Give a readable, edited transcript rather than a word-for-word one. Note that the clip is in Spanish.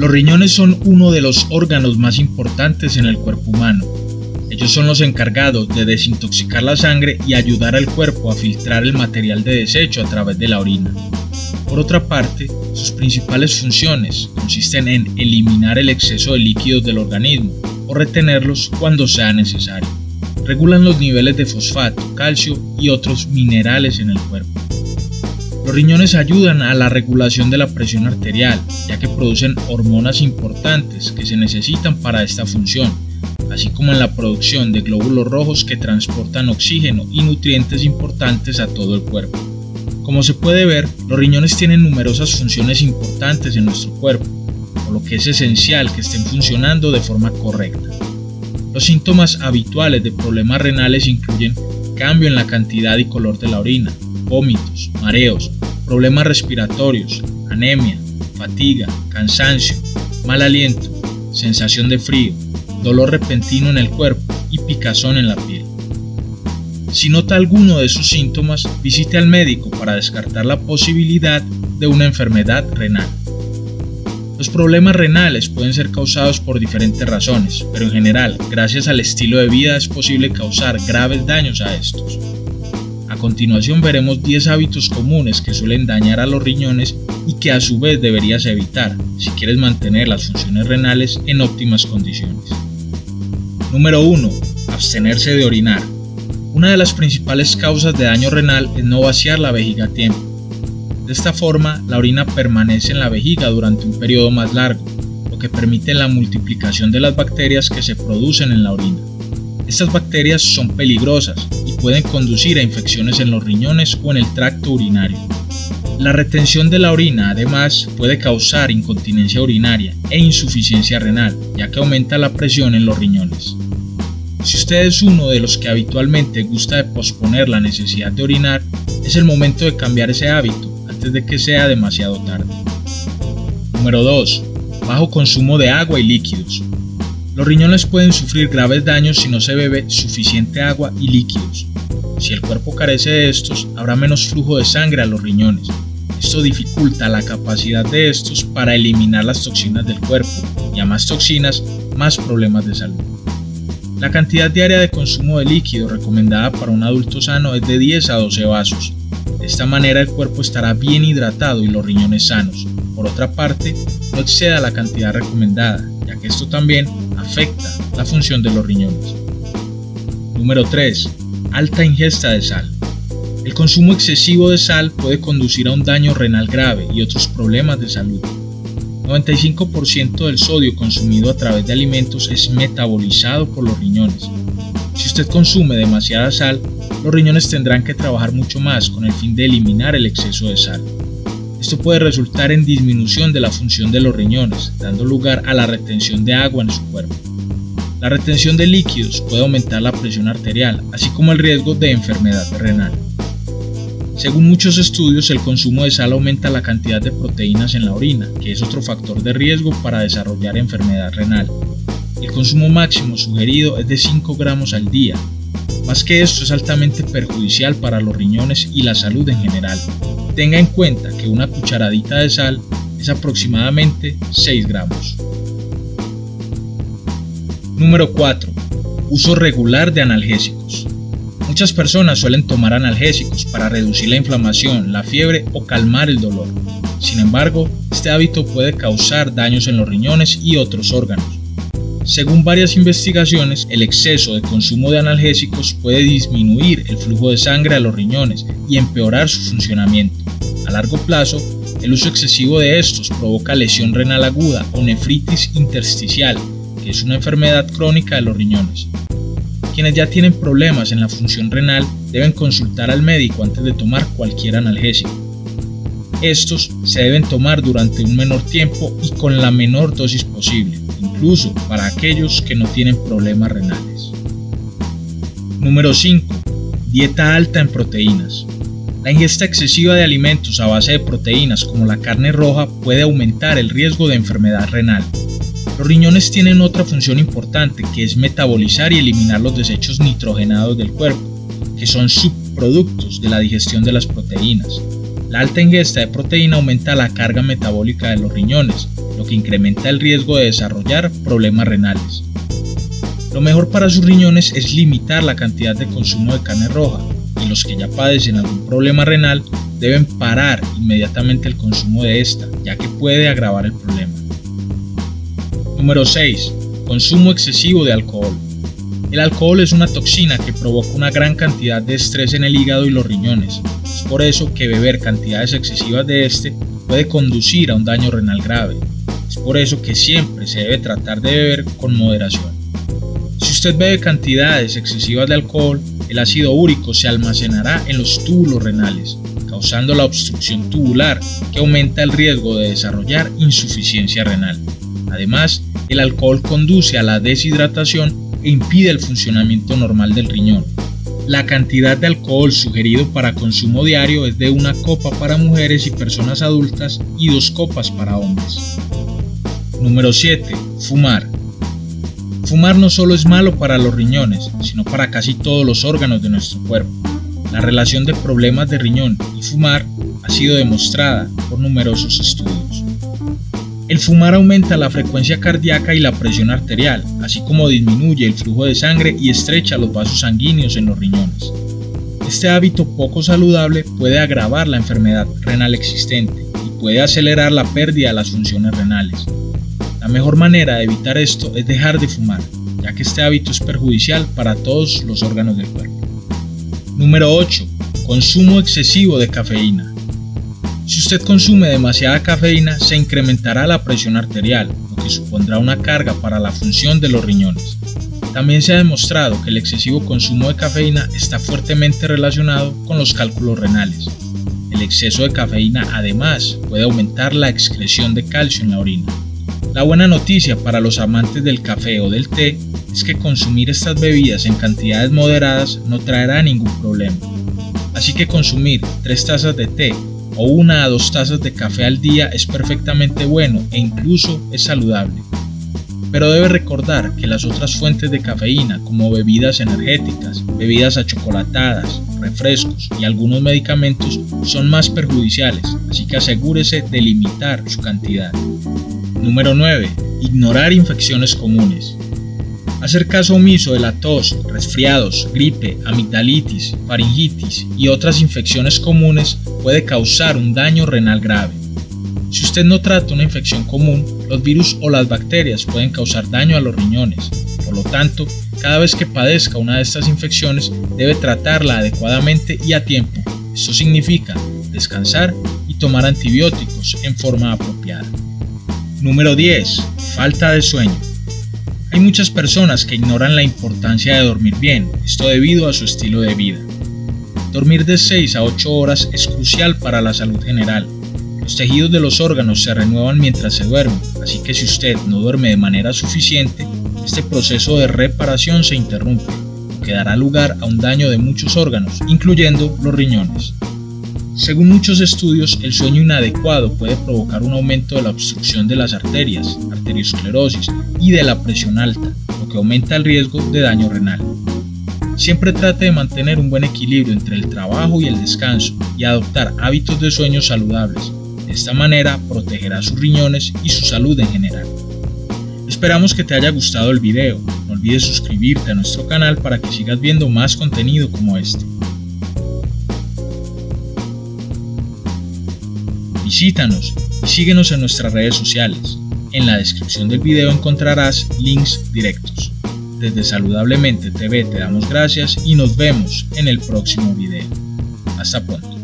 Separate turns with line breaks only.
Los riñones son uno de los órganos más importantes en el cuerpo humano. Ellos son los encargados de desintoxicar la sangre y ayudar al cuerpo a filtrar el material de desecho a través de la orina. Por otra parte, sus principales funciones consisten en eliminar el exceso de líquidos del organismo o retenerlos cuando sea necesario. Regulan los niveles de fosfato, calcio y otros minerales en el cuerpo. Los riñones ayudan a la regulación de la presión arterial, ya que producen hormonas importantes que se necesitan para esta función, así como en la producción de glóbulos rojos que transportan oxígeno y nutrientes importantes a todo el cuerpo. Como se puede ver, los riñones tienen numerosas funciones importantes en nuestro cuerpo, por lo que es esencial que estén funcionando de forma correcta. Los síntomas habituales de problemas renales incluyen cambio en la cantidad y color de la orina, vómitos, mareos, problemas respiratorios, anemia, fatiga, cansancio, mal aliento, sensación de frío, dolor repentino en el cuerpo y picazón en la piel. Si nota alguno de esos síntomas, visite al médico para descartar la posibilidad de una enfermedad renal. Los problemas renales pueden ser causados por diferentes razones, pero en general, gracias al estilo de vida es posible causar graves daños a estos. A continuación veremos 10 hábitos comunes que suelen dañar a los riñones y que a su vez deberías evitar si quieres mantener las funciones renales en óptimas condiciones. Número 1. Abstenerse de orinar. Una de las principales causas de daño renal es no vaciar la vejiga a tiempo. De esta forma, la orina permanece en la vejiga durante un periodo más largo, lo que permite la multiplicación de las bacterias que se producen en la orina. Estas bacterias son peligrosas y pueden conducir a infecciones en los riñones o en el tracto urinario. La retención de la orina, además, puede causar incontinencia urinaria e insuficiencia renal, ya que aumenta la presión en los riñones. Si usted es uno de los que habitualmente gusta de posponer la necesidad de orinar, es el momento de cambiar ese hábito antes de que sea demasiado tarde. Número 2. Bajo consumo de agua y líquidos. Los riñones pueden sufrir graves daños si no se bebe suficiente agua y líquidos. Si el cuerpo carece de estos, habrá menos flujo de sangre a los riñones. Esto dificulta la capacidad de estos para eliminar las toxinas del cuerpo, y a más toxinas, más problemas de salud. La cantidad diaria de consumo de líquido recomendada para un adulto sano es de 10 a 12 vasos. De esta manera el cuerpo estará bien hidratado y los riñones sanos. Por otra parte, no exceda la cantidad recomendada, ya que esto también afecta la función de los riñones. Número 3. Alta ingesta de sal. El consumo excesivo de sal puede conducir a un daño renal grave y otros problemas de salud. 95% del sodio consumido a través de alimentos es metabolizado por los riñones. Si usted consume demasiada sal, los riñones tendrán que trabajar mucho más con el fin de eliminar el exceso de sal. Esto puede resultar en disminución de la función de los riñones, dando lugar a la retención de agua en su cuerpo. La retención de líquidos puede aumentar la presión arterial, así como el riesgo de enfermedad renal. Según muchos estudios, el consumo de sal aumenta la cantidad de proteínas en la orina, que es otro factor de riesgo para desarrollar enfermedad renal. El consumo máximo sugerido es de 5 gramos al día. Más que esto, es altamente perjudicial para los riñones y la salud en general. Tenga en cuenta que una cucharadita de sal es aproximadamente 6 gramos. Número 4. Uso regular de analgésicos. Muchas personas suelen tomar analgésicos para reducir la inflamación, la fiebre o calmar el dolor. Sin embargo, este hábito puede causar daños en los riñones y otros órganos. Según varias investigaciones, el exceso de consumo de analgésicos puede disminuir el flujo de sangre a los riñones y empeorar su funcionamiento. A largo plazo, el uso excesivo de estos provoca lesión renal aguda o nefritis intersticial, que es una enfermedad crónica de los riñones. Quienes ya tienen problemas en la función renal deben consultar al médico antes de tomar cualquier analgésico. Estos se deben tomar durante un menor tiempo y con la menor dosis posible, incluso para aquellos que no tienen problemas renales. Número 5. Dieta alta en proteínas. La ingesta excesiva de alimentos a base de proteínas como la carne roja puede aumentar el riesgo de enfermedad renal. Los riñones tienen otra función importante, que es metabolizar y eliminar los desechos nitrogenados del cuerpo, que son subproductos de la digestión de las proteínas. La alta ingesta de proteína aumenta la carga metabólica de los riñones, lo que incrementa el riesgo de desarrollar problemas renales. Lo mejor para sus riñones es limitar la cantidad de consumo de carne roja, y los que ya padecen algún problema renal deben parar inmediatamente el consumo de esta, ya que puede agravar el problema. Número 6. Consumo excesivo de alcohol. El alcohol es una toxina que provoca una gran cantidad de estrés en el hígado y los riñones. Es por eso que beber cantidades excesivas de este puede conducir a un daño renal grave. Es por eso que siempre se debe tratar de beber con moderación. Si usted bebe cantidades excesivas de alcohol, el ácido úrico se almacenará en los túbulos renales, causando la obstrucción tubular que aumenta el riesgo de desarrollar insuficiencia renal. Además, el alcohol conduce a la deshidratación e impide el funcionamiento normal del riñón. La cantidad de alcohol sugerido para consumo diario es de 1 copa para mujeres y personas adultas y 2 copas para hombres. Número 7. Fumar. Fumar no solo es malo para los riñones, sino para casi todos los órganos de nuestro cuerpo. La relación de problemas de riñón y fumar ha sido demostrada por numerosos estudios. El fumar aumenta la frecuencia cardíaca y la presión arterial, así como disminuye el flujo de sangre y estrecha los vasos sanguíneos en los riñones. Este hábito poco saludable puede agravar la enfermedad renal existente y puede acelerar la pérdida de las funciones renales. La mejor manera de evitar esto es dejar de fumar, ya que este hábito es perjudicial para todos los órganos del cuerpo. Número 8. Consumo excesivo de cafeína. Si usted consume demasiada cafeína, se incrementará la presión arterial, lo que supondrá una carga para la función de los riñones. También se ha demostrado que el excesivo consumo de cafeína está fuertemente relacionado con los cálculos renales. El exceso de cafeína además puede aumentar la excreción de calcio en la orina. La buena noticia para los amantes del café o del té es que consumir estas bebidas en cantidades moderadas no traerá ningún problema. Así que consumir 3 tazas de té o 1 a 2 tazas de café al día es perfectamente bueno e incluso es saludable. Pero debe recordar que las otras fuentes de cafeína, como bebidas energéticas, bebidas achocolatadas, refrescos y algunos medicamentos, son más perjudiciales, así que asegúrese de limitar su cantidad. Número 9. Ignorar infecciones comunes. Hacer caso omiso de la tos, resfriados, gripe, amigdalitis, faringitis y otras infecciones comunes puede causar un daño renal grave. Si usted no trata una infección común, los virus o las bacterias pueden causar daño a los riñones. Por lo tanto, cada vez que padezca una de estas infecciones, debe tratarla adecuadamente y a tiempo. Esto significa descansar y tomar antibióticos en forma apropiada. Número 10. Falta de sueño. Hay muchas personas que ignoran la importancia de dormir bien, esto debido a su estilo de vida. Dormir de 6 a 8 horas es crucial para la salud general. Los tejidos de los órganos se renuevan mientras se duerme, así que si usted no duerme de manera suficiente, este proceso de reparación se interrumpe, lo que dará lugar a un daño de muchos órganos, incluyendo los riñones. Según muchos estudios, el sueño inadecuado puede provocar un aumento de la obstrucción de las arterias, arteriosclerosis y de la presión alta, lo que aumenta el riesgo de daño renal. Siempre trate de mantener un buen equilibrio entre el trabajo y el descanso y adoptar hábitos de sueño saludables. De esta manera protegerá sus riñones y su salud en general. Esperamos que te haya gustado el video. No olvides suscribirte a nuestro canal para que sigas viendo más contenido como este. Visítanos y síguenos en nuestras redes sociales. En la descripción del video encontrarás links directos. Desde Saludablemente TV te damos gracias y nos vemos en el próximo video. Hasta pronto.